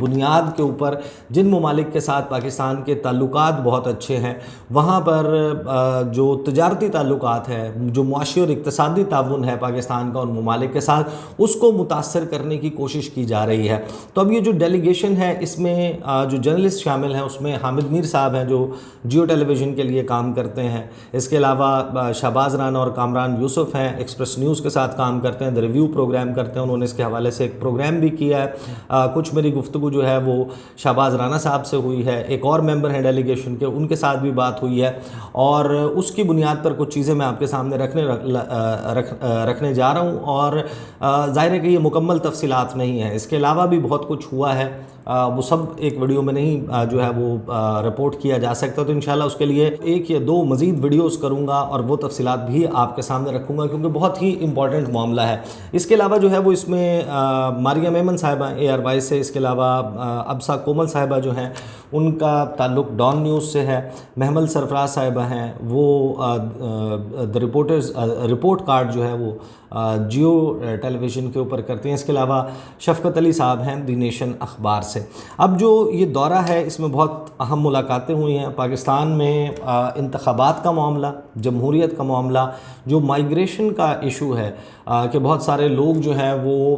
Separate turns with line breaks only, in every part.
بنیاد کے اوپر جن ممالک کے ساتھ پاکستان کے تعلقات بہت اچھے ہیں وہاں پر جو تجارتی تعلقات ہے، جو معاشی اور اقتصادی تعاون ہے پاکستان کا ان ممالک کے ساتھ، اس کو متاثر کرنے کی کوشش کی جا رہی ہے۔ تو اب یہ جو ڈیلیگیشن ہے اس میں جو جرنلسٹ شامل ہیں اس میں حامد میر صاحب ہیں جو جیو ٹیلی ویژن کے لیے کام کرتے ہیں، اس کے علاوہ شہباز رانا اور کامران یوسف ہیں، ایکسپریس نیوز کے ساتھ کام کرتے ہیں، دی ریویو پروگرام کرتے ہیں، انہوں نے اس کے حوالے سے ایک پروگرام بھی کیا ہے۔ کچھ میری گفتگو جو ہے وہ شہباز رانا صاحب سے ہوئی ہے، ایک اور ممبر ہیں ڈیلیگیشن کے، ان کے ساتھ بھی بات ہوئی ہے، اور اس کی بنیاد پر کچھ چیزیں میں آپ کے سامنے رکھنے جا رہا ہوں، اور ظاہر ہے کہ یہ مکمل تفصیلات نہیں ہیں، اس کے علاوہ بھی بہت کچھ ہوا ہے، وہ سب ایک ویڈیو میں نہیں جو ہے وہ رپورٹ کیا جا سکتا، تو انشاءاللہ اس کے لیے ایک یا دو مزید ویڈیوز کروں گا اور وہ تفصیلات بھی آپ کے سامنے رکھوں گا کیونکہ بہت ہی امپورٹنٹ معاملہ ہے۔ اس کے علاوہ جو ہے وہ اس میں ماریہ میمن صاحبہ ARY سے، اس کے علاوہ ابسا کومل صاحبہ جو ہیں ان کا تعلق ڈان نیوز سے ہے، محمل سرفراز صاحبہ ہیں وہ دی رپورٹ کارڈ جو ہے وہ جیو ٹیلی ویژن کے اوپر کرتے ہیں، اس کے علاوہ شفقت علی صاحب ہیں دی نیشن اخبار سے۔ اب جو یہ دورہ ہے اس میں بہت اہم ملاقاتیں ہوئی ہیں، پاکستان میں انتخابات کا معاملہ، جمہوریت کا معاملہ، جو مائیگریشن کا ایشو ہے کہ بہت سارے لوگ جو ہیں وہ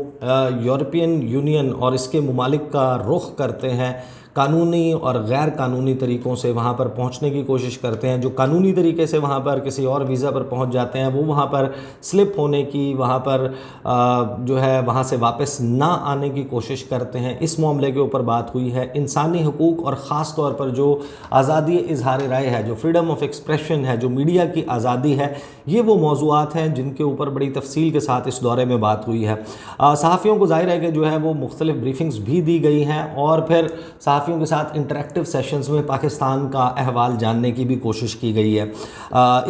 یورپین یونین اور اس کے ممالک کا رخ کرتے ہیں، قانونی اور غیر قانونی طریقوں سے وہاں پر پہنچنے کی کوشش کرتے ہیں، جو قانونی طریقے سے وہاں پر کسی اور ویزا پر پہنچ جاتے ہیں وہ وہاں پر سلپ ہونے کی، وہاں پر جو ہے وہاں سے واپس نہ آنے کی کوشش کرتے ہیں۔ اس معاملے کے اوپر بات ہوئی ہے، انسانی حقوق اور خاص طور پر جو آزادی اظہار رائے ہے، جو فریڈم آف ایکسپریشن ہے، جو میڈیا کی آزادی ہے، یہ وہ موضوعات ہیں جن کے اوپر بڑی تفصیل کے ساتھ اس دورے میں بات ہوئی ہے۔ صحافیوں کو ظاہر ہے کہ جو ہے وہ مختلف بریفنگز بھی دی گئی ہیں اور پھر صحافیوں کے ساتھ انٹریکٹیو سیشنز میں پاکستان کا احوال جاننے کی بھی کوشش کی گئی ہے۔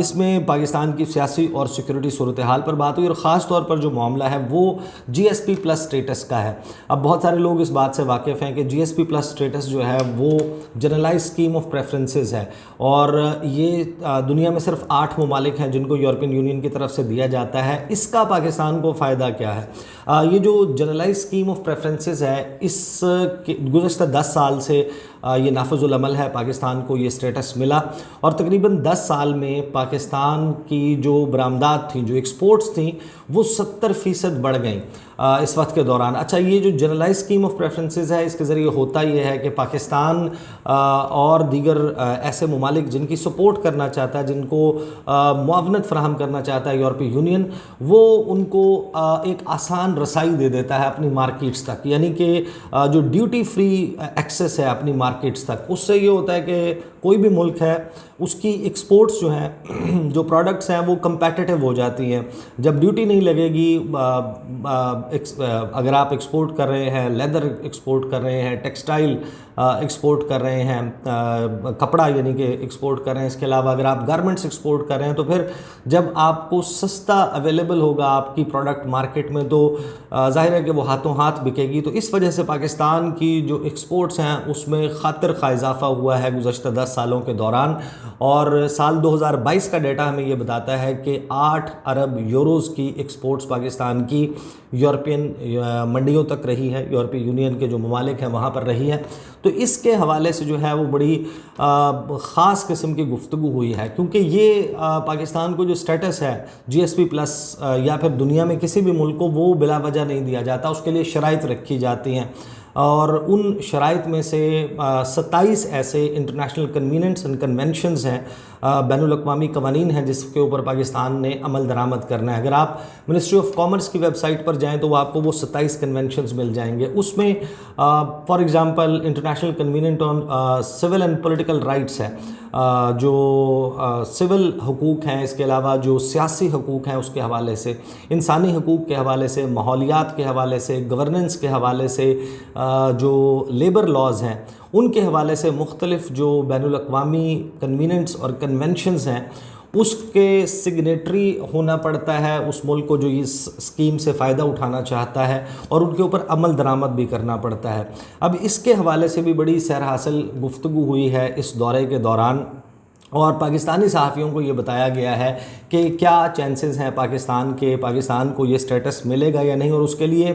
اس میں پاکستان کی سیاسی اور سیکورٹی صورتحال پر بات ہوئی اور خاص طور پر جو معاملہ ہے وہ GSP+ سٹیٹس کا ہے۔ اب بہت سارے لوگ اس بات سے واقف ہیں کہ GSP+ سٹیٹس جو ہے وہ جنرلائز اسکیم آف پریفرنسز ہے اور یہ دنیا میں صرف 8 ممالک ہیں جن کو یورپین یونین کی طرف سے دیا جاتا ہے۔ اس کا پاکستان کو فائدہ کیا ہے؟ یہ جو جنرلائز اسکیم آف پریفرنسز ہے اس گزشتہ 10 سال سے یہ نافذ العمل ہے، پاکستان کو یہ سٹیٹس ملا اور تقریباً 10 سال میں پاکستان کی جو برآمدات تھیں، جو ایکسپورٹس تھیں، وہ 70% بڑھ گئیں اس وقت کے دوران۔ اچھا، یہ جو جنرلائز اسکیم آف پریفرنسز ہے اس کے ذریعے ہوتا یہ ہے کہ پاکستان اور دیگر ایسے ممالک جن کی سپورٹ کرنا چاہتا ہے، جن کو معاونت فراہم کرنا چاہتا ہے یورپی یونین، وہ ان کو ایک آسان رسائی دے دیتا ہے اپنی مارکیٹس تک، یعنی کہ جو ڈیوٹی فری ایکسیس ہے اپنی مارکیٹس تک، اس سے یہ ہوتا ہے کہ کوئی بھی ملک ہے اس کی ایکسپورٹس جو ہیں، جو پروڈکٹس ہیں وہ کمپیٹیٹیو ہو جاتی ہیں جب ڈیوٹی نہیں لگے گی۔ اگر آپ ایکسپورٹ کر رہے ہیں، لیدر ایکسپورٹ کر رہے ہیں، ٹیکسٹائل ایکسپورٹ کر رہے ہیں، کپڑا یعنی کہ ایکسپورٹ کر رہے ہیں، اس کے علاوہ اگر آپ گارمنٹس ایکسپورٹ کر رہے ہیں، تو پھر جب آپ کو سستا اویلیبل ہوگا آپ کی پروڈکٹ مارکیٹ میں تو ظاہر ہے کہ وہ ہاتھوں ہاتھ بکے گی۔ تو اس وجہ سے پاکستان کی جو ایکسپورٹس ہیں اس میں خاطر خواہ اضافہ ہوا ہے گزشتہ 10 سالوں کے دوران، اور سال 2022 کا ڈیٹا ہمیں یہ بتاتا ہے کہ 8 ارب یوروز کی ایکسپورٹس پاکستان کی یورپین منڈیوں تک رہی ہے، یورپی یونین کے جو ممالک ہیں وہاں پر رہی ہے۔ تو اس کے حوالے سے جو ہے وہ بڑی خاص قسم کی گفتگو ہوئی ہے، کیونکہ یہ پاکستان کو جو سٹیٹس ہے GSP+ یا پھر دنیا میں کسی بھی ملک کو وہ بلا وجہ نہیں دیا جاتا، اس کے لیے شرائط رکھی جاتی ہیں، اور ان شرائط میں سے 27 ایسے انٹرنیشنل کنویننٹس اینڈ کنونشنز ہیں، بین الاقوامی قوانین ہیں جس کے اوپر پاکستان نے عمل درآمد کرنا ہے۔ اگر آپ منسٹری آف کامرس کی ویب سائٹ پر جائیں تو وہ آپ کو وہ 27 کنونشنز مل جائیں گے۔ اس میں for example International Covenant on Civil and Political Rights ہے، جو سول حقوق ہیں، اس کے علاوہ جو سیاسی حقوق ہیں اس کے حوالے سے، انسانی حقوق کے حوالے سے، ماحولیات کے حوالے سے، گورننس کے حوالے سے، جو لیبر لاز ہیں ان کے حوالے سے مختلف جو بین الاقوامی کنویننٹس اور کنونشنز ہیں اس کے سگنیٹری ہونا پڑتا ہے اس ملک کو جو اس اسکیم سے فائدہ اٹھانا چاہتا ہے، اور ان کے اوپر عمل درآمد بھی کرنا پڑتا ہے۔ اب اس کے حوالے سے بھی بڑی سیر حاصل گفتگو ہوئی ہے اس دورے کے دوران، اور پاکستانی صحافیوں کو یہ بتایا گیا ہے کہ کیا چانسز ہیں پاکستان کو یہ سٹیٹس ملے گا یا نہیں، اور اس کے لیے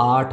8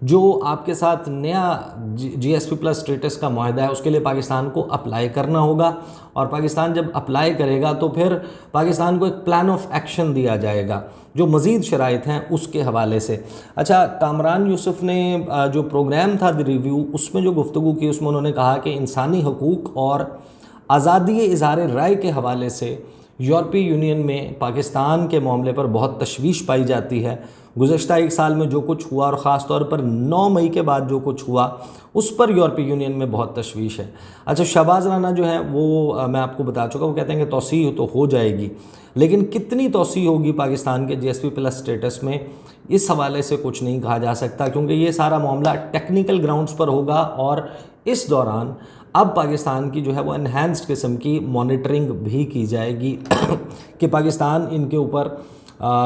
جو آپ کے ساتھ نیا GSP+ اسٹیٹس کا معاہدہ ہے اس کے لیے پاکستان کو اپلائی کرنا ہوگا، اور پاکستان جب اپلائی کرے گا تو پھر پاکستان کو ایک پلان آف ایکشن دیا جائے گا جو مزید شرائط ہیں اس کے حوالے سے۔ اچھا، کامران یوسف نے جو پروگرام تھا دی ریویو، اس میں جو گفتگو کی اس میں انہوں نے کہا کہ انسانی حقوق اور آزادی اظہار رائے کے حوالے سے یورپی یونین میں پاکستان کے معاملے پر بہت تشویش پائی جاتی ہے۔ گزشتہ ایک سال میں جو کچھ ہوا اور خاص طور پر 9 مئی کے بعد جو کچھ ہوا اس پر یورپی یونین میں بہت تشویش ہے۔ اچھا، شہباز رانا جو ہیں وہ میں آپ کو بتا چکا، وہ کہتے ہیں کہ توسیع تو ہو جائے گی، لیکن کتنی توسیع ہوگی پاکستان کے GSP+ اسٹیٹس میں، اس حوالے سے کچھ نہیں کہا جا سکتا، کیونکہ یہ سارا معاملہ ٹیکنیکل گراؤنڈز پر ہوگا، اور اس دوران اب پاکستان کی جو ہے وہ انہینسڈ قسم کی مانیٹرنگ بھی کی جائے گی کہ پاکستان ان کے اوپر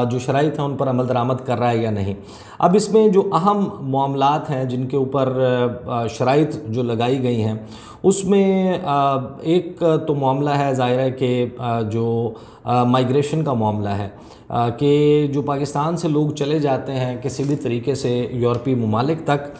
جو شرائط ہیں ان پر عمل درآمد کر رہا ہے یا نہیں۔ اب اس میں جو اہم معاملات ہیں جن کے اوپر شرائط جو لگائی گئی ہیں اس میں ایک تو معاملہ ہے، ظاہر ہے کہ جو مائیگریشن کا معاملہ ہے، کہ جو پاکستان سے لوگ چلے جاتے ہیں کسی بھی طریقے سے یورپی ممالک تک،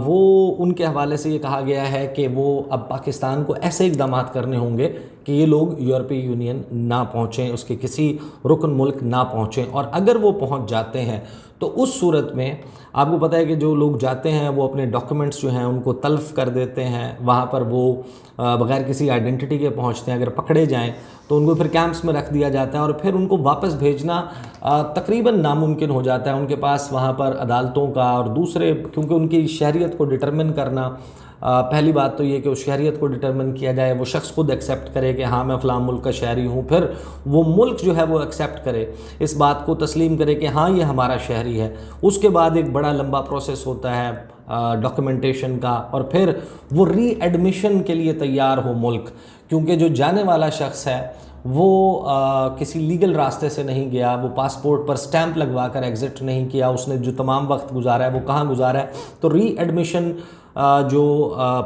وہ ان کے حوالے سے یہ کہا گیا ہے کہ وہ اب پاکستان کو ایسے اقدامات کرنے ہوں گے کہ یہ لوگ یورپی یونین نہ پہنچیں، اس کے کسی رکن ملک نہ پہنچیں، اور اگر وہ پہنچ جاتے ہیں تو اس صورت میں آپ کو پتہ ہے کہ جو لوگ جاتے ہیں وہ اپنے ڈاکیومنٹس جو ہیں ان کو تلف کر دیتے ہیں، وہاں پر وہ بغیر کسی آئیڈینٹی کے پہنچتے ہیں، اگر پکڑے جائیں تو ان کو پھر کیمپس میں رکھ دیا جاتا ہے، اور پھر ان کو واپس بھیجنا تقریباً ناممکن ہو جاتا ہے۔ ان کے پاس وہاں پر عدالتوں کا اور دوسرے، کیونکہ ان کی شہریت کو ڈٹرمن کرنا، پہلی بات تو یہ کہ اس شہریت کو ڈٹرمن کیا جائے، وہ شخص خود ایکسیپٹ کرے کہ ہاں میں فلاں ملک کا شہری ہوں، پھر وہ ملک جو ہے وہ ایکسیپٹ کرے، اس بات کو تسلیم کرے کہ ہاں یہ ہمارا شہری ہے۔ اس کے بعد ایک بڑا لمبا پروسیس ہوتا ہے ڈاکیومنٹیشن کا، اور پھر وہ ری ایڈمیشن کے لیے تیار ہو ملک، کیونکہ جو جانے والا شخص ہے وہ کسی لیگل راستے سے نہیں گیا، وہ پاسپورٹ پر سٹیمپ لگوا کر ایگزٹ نہیں کیا، اس نے جو تمام وقت گزارا ہے وہ کہاں گزارا ہے، تو ری ایڈمیشن جو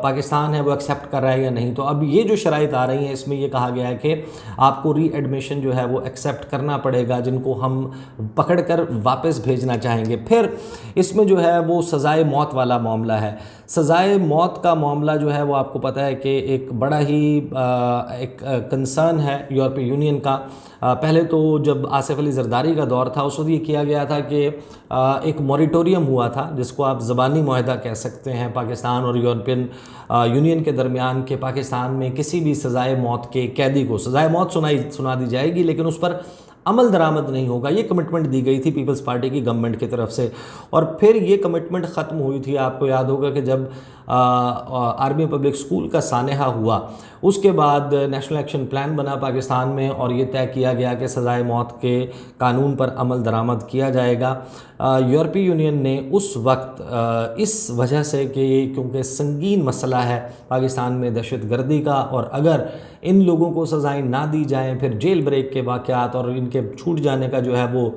پاکستان ہے وہ ایکسیپٹ کر رہا ہے یا نہیں۔ تو اب یہ جو شرائط آ رہی ہیں اس میں یہ کہا گیا ہے کہ آپ کو ری ایڈمیشن جو ہے وہ ایکسیپٹ کرنا پڑے گا، جن کو ہم پکڑ کر واپس بھیجنا چاہیں گے۔ پھر اس میں جو ہے وہ سزائے موت والا معاملہ ہے۔ سزائے موت کا معاملہ جو ہے وہ آپ کو پتہ ہے کہ ایک بڑا ہی ایک کنسرن ہے یورپی یونین کا۔ پہلے تو جب آصف علی زرداری کا دور تھا اس وقت یہ کیا گیا تھا کہ ایک موریٹوریم ہوا تھا، جس کو آپ زبانی معاہدہ کہہ سکتے ہیں پاکستان اور یورپین یونین کے درمیان، کہ پاکستان میں کسی بھی سزائے موت کے قیدی کو سزائے موت سنا دی جائے گی، لیکن اس پر عمل درآمد نہیں ہوگا۔ یہ کمٹمنٹ دی گئی تھی پیپلز پارٹی کی گورنمنٹ کی طرف سے، اور پھر یہ کمٹمنٹ ختم ہوئی تھی۔ آپ کو یاد ہوگا کہ جب آرمی پبلک اسکول کا سانحہ ہوا، اس کے بعد نیشنل ایکشن پلان بنا پاکستان میں، اور یہ طے کیا گیا کہ سزائے موت کے قانون پر عمل درآمد کیا جائے گا۔ یورپی یونین نے اس وقت اس وجہ سے کہ کیونکہ سنگین مسئلہ ہے پاکستان میں دہشت گردی کا، اور اگر ان لوگوں کو سزائیں نہ دی جائیں پھر جیل بریک کے واقعات اور ان کے چھوٹ جانے کا جو ہے وہ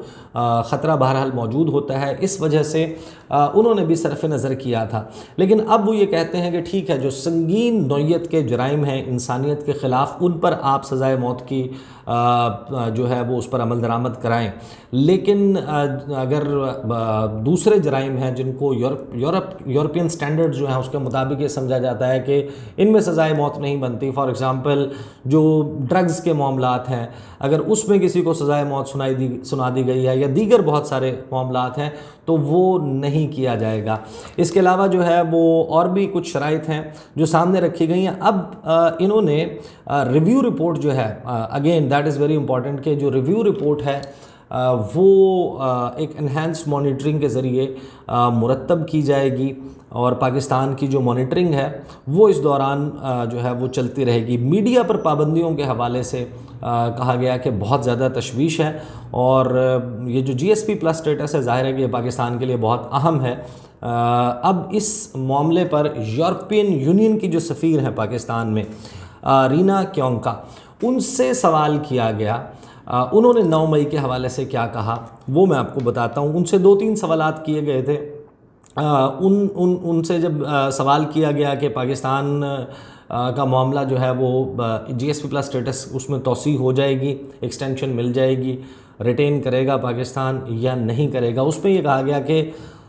خطرہ بہرحال موجود ہوتا ہے، اس وجہ سے انہوں نے بھی صرف نظر کیا تھا۔ لیکن اب وہ یہ کہتے ہیں کہ ٹھیک ہے، جو سنگین نوعیت کے جرائم ہیں انسانیت کے خلاف، ان پر آپ سزائے موت کی جو ہے وہ اس پر عمل درآمد کرائیں، لیکن اگر دوسرے جرائم ہیں جن کو یورپین سٹینڈرڈ جو ہیں اس کے مطابق یہ سمجھا جاتا ہے کہ ان میں سزائے موت نہیں بنتی، فار ایگزامپل جو ڈرگز کے معاملات ہیں، اگر اس میں کسی کو سزائے موت سنا دی گئی ہے، یا دیگر بہت سارے معاملات ہیں، تو وہ نہیں کیا جائے گا۔ اس کے علاوہ جو ہے وہ اور بھی کچھ شرائط ہیں جو سامنے رکھی گئی ہیں۔ اب انہوں نے ریویو رپورٹ جو ہے، again that is very important, کہ جو ریویو رپورٹ ہے وہ ایک انہینسڈ مانیٹرنگ کے ذریعے مرتب کی جائے گی، اور پاکستان کی جو مانیٹرنگ ہے وہ اس دوران جو ہے وہ چلتی رہے گی۔ میڈیا پر پابندیوں کے حوالے سے کہا گیا کہ بہت زیادہ تشویش ہے، اور یہ جو GSP+ اسٹیٹس ہے ظاہر ہے کہ یہ پاکستان کے لیے بہت اہم ہے۔ اب اس معاملے پر یورپین یونین کی جو سفیر ہیں پاکستان میں، رینا کیونکا، ان سے سوال کیا گیا، انہوں نے 9 مئی کے حوالے سے کیا کہا وہ میں آپ کو بتاتا ہوں۔ ان سے 2-3 سوالات کیے گئے تھے۔ ان سے جب سوال کیا گیا کہ پاکستان کا معاملہ جو ہے وہ GSP+ اسٹیٹس اس میں توسیع ہو جائے گی، ایکسٹینشن مل جائے گی، ریٹین کرے گا پاکستان یا نہیں کرے گا، اس میں یہ کہا گیا کہ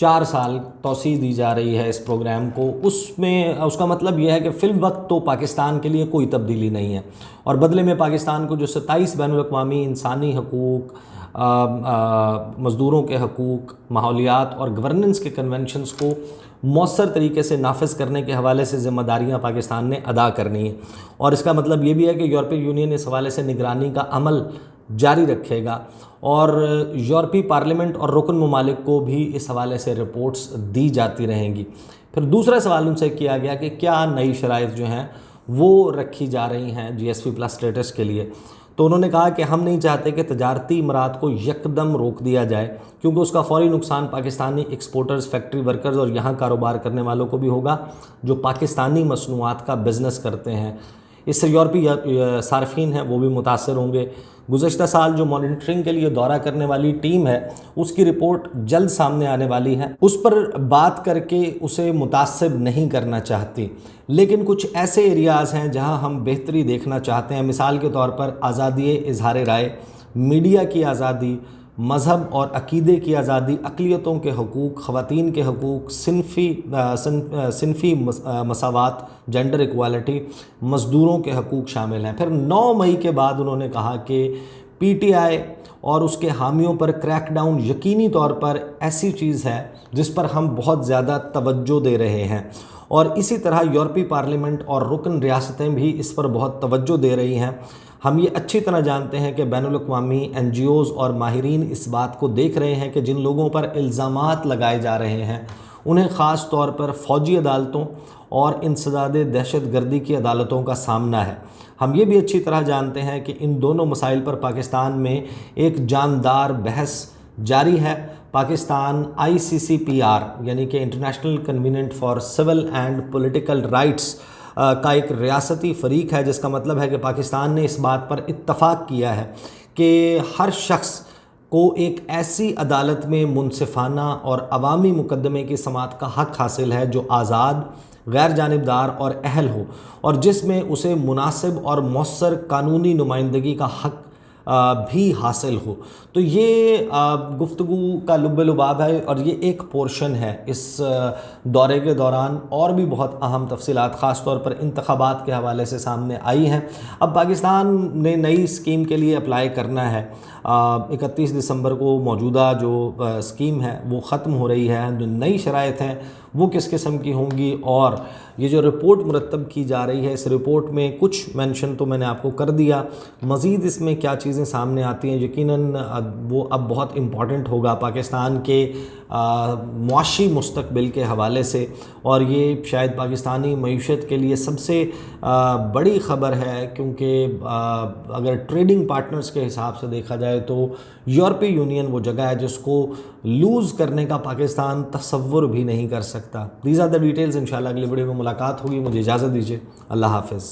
4 سال توسیع دی جا رہی ہے اس پروگرام کو، اس کا مطلب یہ ہے کہ فی الوقت تو پاکستان کے لیے کوئی تبدیلی نہیں ہے، اور بدلے میں پاکستان کو جو 27 بین الاقوامی انسانی حقوق، مزدوروں کے حقوق، ماحولیات اور گورننس کے کنونشنز کو مؤثر طریقے سے نافذ کرنے کے حوالے سے ذمہ داریاں پاکستان نے ادا کرنی ہیں، اور اس کا مطلب یہ بھی ہے کہ یورپی یونین اس حوالے سے نگرانی کا عمل جاری رکھے گا، اور یورپی پارلیمنٹ اور رکن ممالک کو بھی اس حوالے سے رپورٹس دی جاتی رہیں گی۔ پھر دوسرا سوال ان سے کیا گیا کہ کیا نئی شرائط جو ہیں وہ رکھی جا رہی ہیں جی ایس پی پلس اسٹیٹس کے لیے، تو انہوں نے کہا کہ ہم نہیں چاہتے کہ تجارتی امارات کو یکدم روک دیا جائے، کیونکہ اس کا فوری نقصان پاکستانی ایکسپورٹرز، فیکٹری ورکرز اور یہاں کاروبار کرنے والوں کو بھی ہوگا جو پاکستانی مصنوعات کا بزنس کرتے ہیں۔ اس سے یورپی صارفین ہیں وہ بھی متاثر ہوں گے۔ گزشتہ سال جو مانیٹرنگ کے لیے دورہ کرنے والی ٹیم ہے اس کی رپورٹ جلد سامنے آنے والی ہے، اس پر بات کر کے اسے متاثر نہیں کرنا چاہتی، لیکن کچھ ایسے ایریاز ہیں جہاں ہم بہتری دیکھنا چاہتے ہیں، مثال کے طور پر آزادی اظہار رائے، میڈیا کی آزادی، مذہب اور عقیدے کی آزادی، اقلیتوں کے حقوق، خواتین کے حقوق، صنفی مساوات، جینڈر ایکوالٹی، مزدوروں کے حقوق شامل ہیں۔ پھر 9 مئی کے بعد انہوں نے کہا کہ پی ٹی آئی اور اس کے حامیوں پر کریک ڈاؤن یقینی طور پر ایسی چیز ہے جس پر ہم بہت زیادہ توجہ دے رہے ہیں، اور اسی طرح یورپی پارلیمنٹ اور رکن ریاستیں بھی اس پر بہت توجہ دے رہی ہیں۔ ہم یہ اچھی طرح جانتے ہیں کہ بین الاقوامی این جی اوز اور ماہرین اس بات کو دیکھ رہے ہیں کہ جن لوگوں پر الزامات لگائے جا رہے ہیں انہیں خاص طور پر فوجی عدالتوں اور انسداد دہشت گردی کی عدالتوں کا سامنا ہے۔ ہم یہ بھی اچھی طرح جانتے ہیں کہ ان دونوں مسائل پر پاکستان میں ایک جاندار بحث جاری ہے۔ پاکستان آئی سی سی پی آر یعنی کہ International Covenant for Civil and Political Rights کا ایک ریاستی فریق ہے، جس کا مطلب ہے کہ پاکستان نے اس بات پر اتفاق کیا ہے کہ ہر شخص کو ایک ایسی عدالت میں منصفانہ اور عوامی مقدمے کی سماعت کا حق حاصل ہے جو آزاد، غیر جانبدار اور اہل ہو، اور جس میں اسے مناسب اور مؤثر قانونی نمائندگی کا حق بھی حاصل ہو۔ تو یہ گفتگو کا لب لباب ہے، اور یہ ایک پورشن ہے اس دورے کے دوران، اور بھی بہت اہم تفصیلات خاص طور پر انتخابات کے حوالے سے سامنے آئی ہیں۔ اب پاکستان نے نئی اسکیم کے لیے اپلائی کرنا ہے۔ 31 دسمبر کو موجودہ جو اسکیم ہے وہ ختم ہو رہی ہے، جو نئی شرائط ہیں وہ کس قسم کی ہوں گی، اور یہ جو رپورٹ مرتب کی جا رہی ہے اس رپورٹ میں کچھ مینشن تو میں نے آپ کو کر دیا، مزید اس میں کیا چیزیں سامنے آتی ہیں یقیناً وہ اب بہت امپورٹنٹ ہوگا پاکستان کے معاشی مستقبل کے حوالے سے، اور یہ شاید پاکستانی معیشت کے لیے سب سے بڑی خبر ہے، کیونکہ اگر ٹریڈنگ پارٹنرز کے حساب سے دیکھا جائے تو یورپی یونین وہ جگہ ہے جس کو لوز کرنے کا پاکستان تصور بھی نہیں کر سکتا۔ دیز آر دا ڈیٹیلز، انشاءاللہ اگلی ویڈیو میں ملاقات ہوگی، مجھے اجازت دیجیے، اللہ حافظ۔